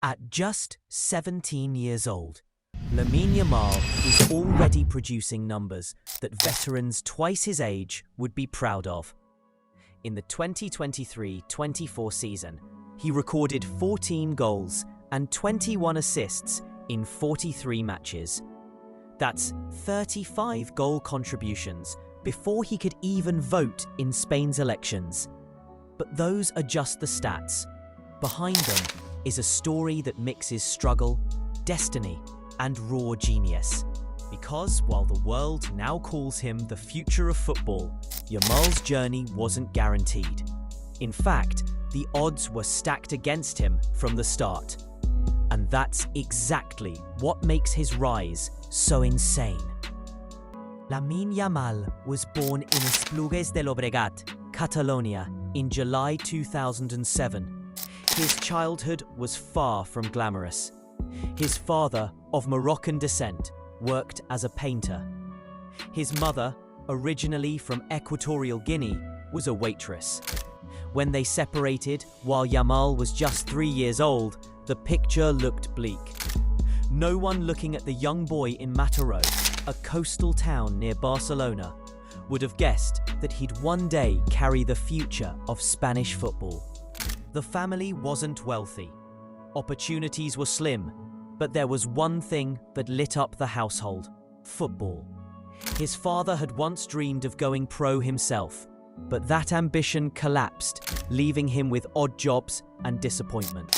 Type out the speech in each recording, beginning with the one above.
At just 17 years old, Lamine Yamal is already producing numbers that veterans twice his age would be proud of. In the 2023-24 season, he recorded 14 goals and 21 assists in 43 matches. That's 35 goal contributions before he could even vote in Spain's elections. But those are just the stats. Behind them is a story that mixes struggle, destiny, and raw genius. Because while the world now calls him the future of football, Yamal's journey wasn't guaranteed. In fact, the odds were stacked against him from the start. And that's exactly what makes his rise so insane. Lamine Yamal was born in Esplugues de Llobregat, Catalonia, in July 2007. His childhood was far from glamorous. His father, of Moroccan descent, worked as a painter. His mother, originally from Equatorial Guinea, was a waitress. When they separated, while Yamal was just 3 years old, the picture looked bleak. No one looking at the young boy in Mataró, a coastal town near Barcelona, would have guessed that he'd one day carry the future of Spanish football. The family wasn't wealthy. Opportunities were slim, but there was one thing that lit up the household: football. His father had once dreamed of going pro himself, but that ambition collapsed, leaving him with odd jobs and disappointment.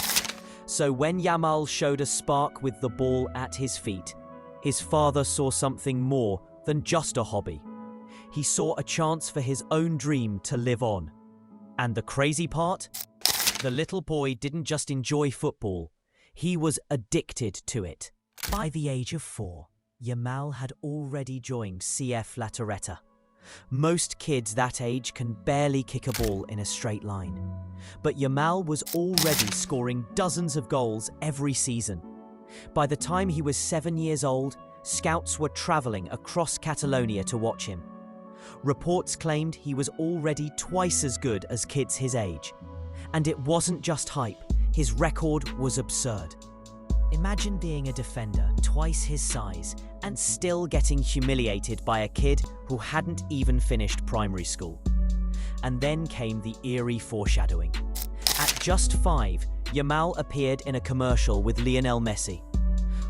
So when Yamal showed a spark with the ball at his feet, his father saw something more than just a hobby. He saw a chance for his own dream to live on. And the crazy part? The little boy didn't just enjoy football, he was addicted to it. By the age of 4, Yamal had already joined CF La Torreta. Most kids that age can barely kick a ball in a straight line. But Yamal was already scoring dozens of goals every season. By the time he was 7 years old, scouts were travelling across Catalonia to watch him. Reports claimed he was already twice as good as kids his age. And it wasn't just hype, his record was absurd. Imagine being a defender twice his size and still getting humiliated by a kid who hadn't even finished primary school. And then came the eerie foreshadowing. At just 5, Yamal appeared in a commercial with Lionel Messi.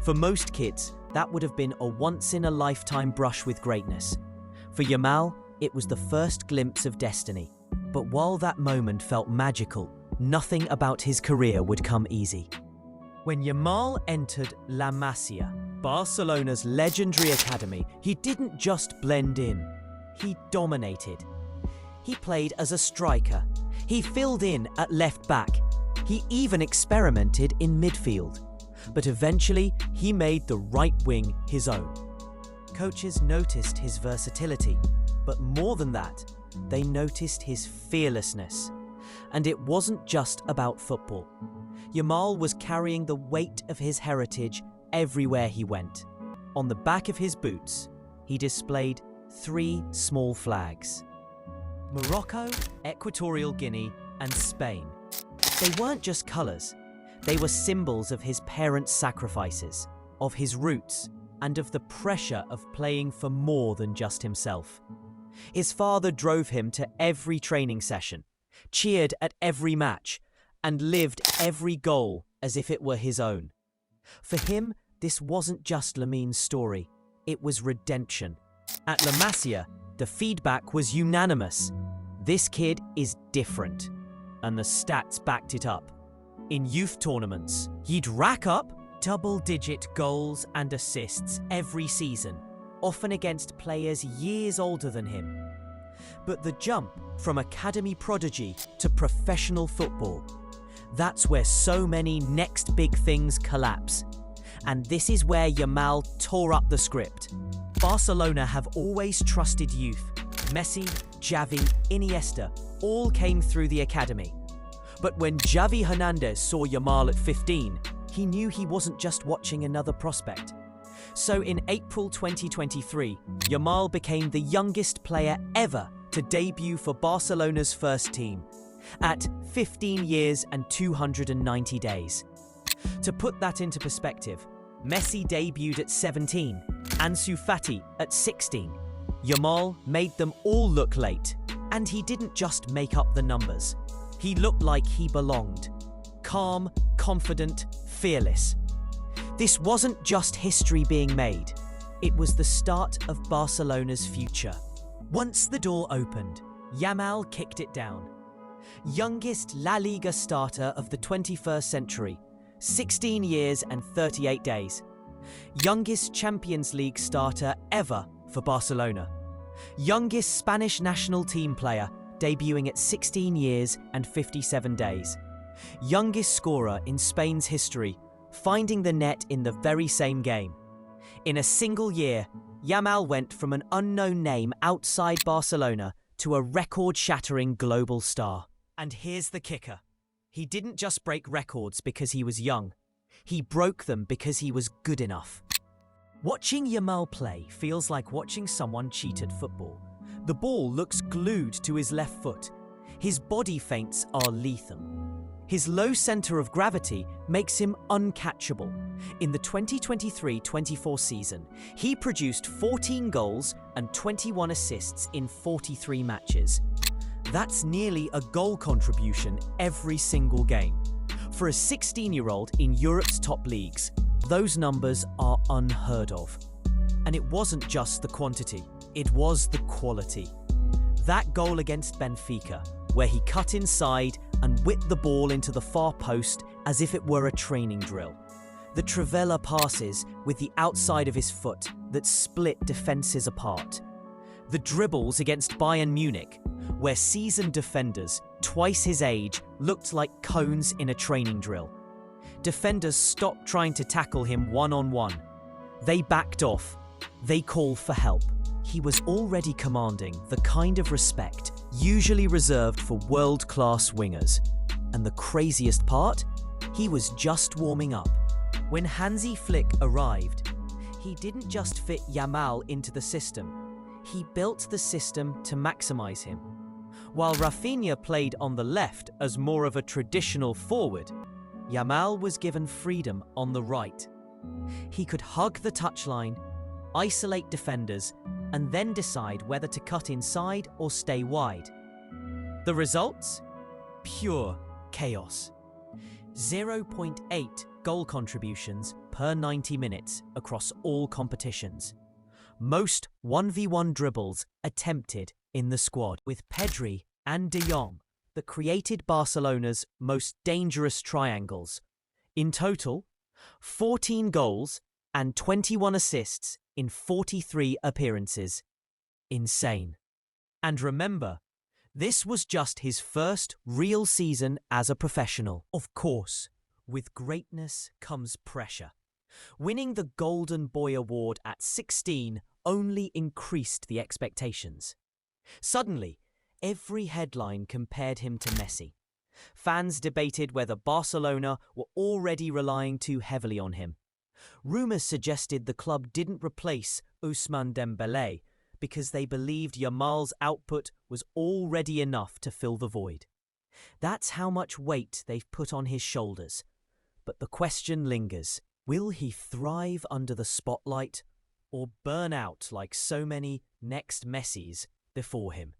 For most kids, that would have been a once-in-a-lifetime brush with greatness. For Yamal, it was the first glimpse of destiny. But while that moment felt magical, nothing about his career would come easy. When Yamal entered La Masia, Barcelona's legendary academy, he didn't just blend in, he dominated. He played as a striker, he filled in at left back, he even experimented in midfield. But eventually, he made the right wing his own. Coaches noticed his versatility, but more than that, they noticed his fearlessness. And it wasn't just about football. Yamal was carrying the weight of his heritage everywhere he went. On the back of his boots, he displayed 3 small flags: Morocco, Equatorial Guinea, and Spain. They weren't just colours, they were symbols of his parents' sacrifices, of his roots, and of the pressure of playing for more than just himself. His father drove him to every training session, cheered at every match, and lived every goal as if it were his own. For him, this wasn't just Lamine's story, it was redemption. At La Masia, the feedback was unanimous. This kid is different. And the stats backed it up. In youth tournaments, he'd rack up double-digit goals and assists every season, often against players years older than him. But the jump from academy prodigy to professional football, that's where so many next big things collapse. And this is where Yamal tore up the script. Barcelona have always trusted youth. Messi, Xavi, Iniesta all came through the academy. But when Xavi Hernandez saw Yamal at 15, he knew he wasn't just watching another prospect. So in April 2023, Yamal became the youngest player ever to debut for Barcelona's first team, at 15 years and 290 days. To put that into perspective, Messi debuted at 17, Ansu Fati at 16. Yamal made them all look late, and he didn't just make up the numbers. He looked like he belonged. Calm, confident, fearless. This wasn't just history being made. It was the start of Barcelona's future. Once the door opened, Yamal kicked it down. Youngest La Liga starter of the 21st century, 16 years and 38 days. Youngest Champions League starter ever for Barcelona. Youngest Spanish national team player, debuting at 16 years and 57 days. Youngest scorer in Spain's history, finding the net in the very same game. In a single year, Yamal went from an unknown name outside Barcelona to a record-shattering global star. And here's the kicker. He didn't just break records because he was young. He broke them because he was good enough. Watching Yamal play feels like watching someone cheat at football. The ball looks glued to his left foot. His body feints are lethal. His low center of gravity makes him uncatchable. In the 2023-24 season, he produced 14 goals and 21 assists in 43 matches. That's nearly a goal contribution every single game. For a 16-year-old in Europe's top leagues, those numbers are unheard of. And it wasn't just the quantity, it was the quality. That goal against Benfica, where he cut inside and whipped the ball into the far post as if it were a training drill. The Trivela passes with the outside of his foot that split defences apart. The dribbles against Bayern Munich, where seasoned defenders, twice his age, looked like cones in a training drill. Defenders stopped trying to tackle him one-on-one. They backed off. They called for help. He was already commanding the kind of respect usually reserved for world-class wingers. And the craziest part? He was just warming up. When Hansi Flick arrived, he didn't just fit Yamal into the system. He built the system to maximize him. While Rafinha played on the left as more of a traditional forward, Yamal was given freedom on the right. He could hug the touchline, isolate defenders, and then decide whether to cut inside or stay wide. The results? Pure chaos. 0.8 goal contributions per 90 minutes across all competitions. Most 1v1 dribbles attempted in the squad, with Pedri and De Jong that created Barcelona's most dangerous triangles. In total, 14 goals and 21 assists in 43 appearances. Insane. And remember, this was just his first real season as a professional. Of course, with greatness comes pressure. Winning the Golden Boy Award at 16 only increased the expectations. Suddenly, every headline compared him to Messi. Fans debated whether Barcelona were already relying too heavily on him. Rumours suggested the club didn't replace Ousmane Dembélé because they believed Yamal's output was already enough to fill the void. That's how much weight they've put on his shoulders. But the question lingers. Will he thrive under the spotlight or burn out like so many next Messis before him?